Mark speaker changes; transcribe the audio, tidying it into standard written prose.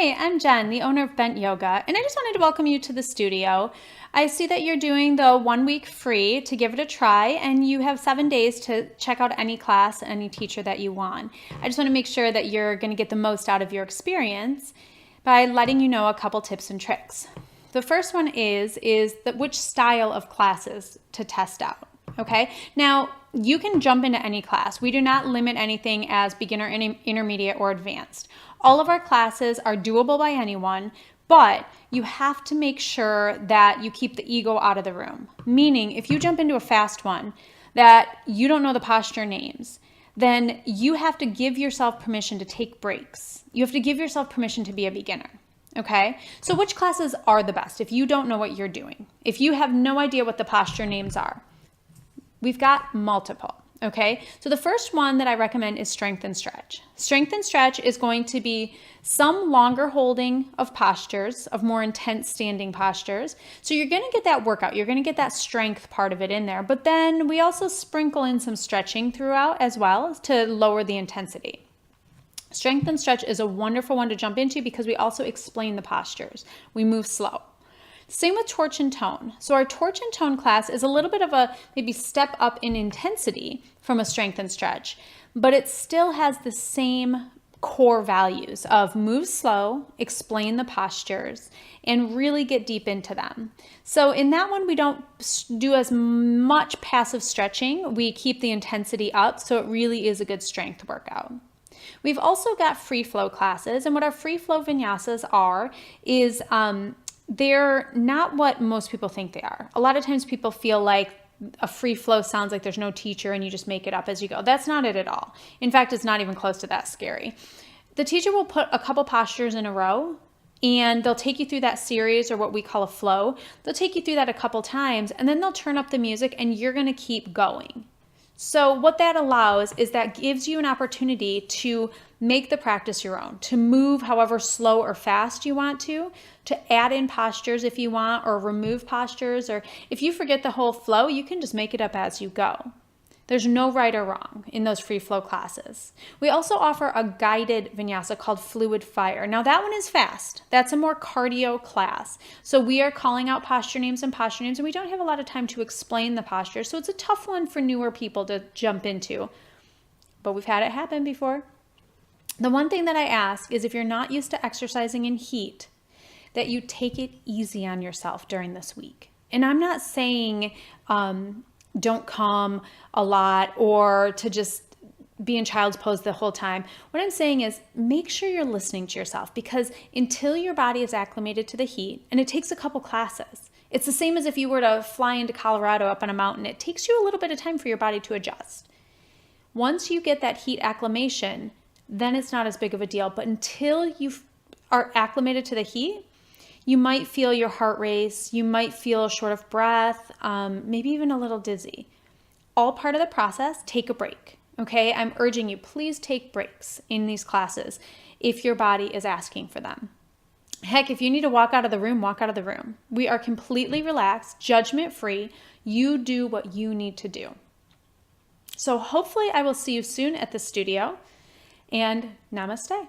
Speaker 1: Hey, I'm Jen, the owner of Bent Yoga, and I just wanted to welcome you to the studio. I see that you're doing the 1 week free to give it a try, and you have 7 days to check out any class, any teacher that you want. I just want to make sure that you're going to get the most out of your experience by letting you know a couple tips and tricks. The first one is which style of classes to test out. Okay, now you can jump into any class. We do not limit anything as beginner, intermediate, or advanced. All of our classes are doable by anyone, but you have to make sure that you keep the ego out of the room. Meaning, if you jump into a fast one that you don't know the posture names, then you have to give yourself permission to take breaks. You have to give yourself permission to be a beginner. Okay, so which classes are the best if you don't know what you're doing? If you have no idea what the posture names are, we've got multiple. Okay, so the first one that I recommend is strength and stretch. Strength and stretch is going to be some longer holding of postures, of more intense standing postures. So you're going to get that workout. You're going to get that strength part of it in there. But then we also sprinkle in some stretching throughout as well to lower the intensity. Strength and stretch is a wonderful one to jump into because we also explain the postures. We move slow. Same with torch and tone. So our torch and tone class is a little bit of a maybe step up in intensity from a strength and stretch, but it still has the same core values of move slow, explain the postures, and really get deep into them. So in that one, we don't do as much passive stretching. We keep the intensity up, so it really is a good strength workout. We've also got free flow classes, and what our free flow vinyasas are is they're not what most people think they are. A lot of times people feel like a free flow sounds like there's no teacher and you just make it up as you go. That's not it at all. In fact, it's not even close to that scary. The teacher will put a couple postures in a row and they'll take you through that series, or what we call a flow. They'll take you through that a couple times and then they'll turn up the music and you're going to keep going. So what that allows is that gives you an opportunity to make the practice your own, to move however slow or fast you want to add in postures if you want, or remove postures, or if you forget the whole flow, you can just make it up as you go. There's no right or wrong in those free flow classes. We also offer a guided vinyasa called Fluid Fire. Now that one is fast. That's a more cardio class. So we are calling out posture names, and we don't have a lot of time to explain the posture. So it's a tough one for newer people to jump into, but we've had it happen before. The one thing that I ask is if you're not used to exercising in heat, that you take it easy on yourself during this week. And I'm not saying don't come a lot or to just be in child's pose the whole time. What I'm saying is make sure you're listening to yourself, because until your body is acclimated to the heat, and it takes a couple classes. It's the same as if you were to fly into Colorado up on a mountain. It takes you a little bit of time for your body to adjust. Once you get that heat acclimation, then it's not as big of a deal. But until you are acclimated to the heat, you might feel your heart race, you might feel short of breath, maybe even a little dizzy. All part of the process. Take a break, okay? I'm urging you, please take breaks in these classes if your body is asking for them. Heck, if you need to walk out of the room, walk out of the room. We are completely relaxed, judgment-free. You do what you need to do. So hopefully I will see you soon at the studio, and namaste.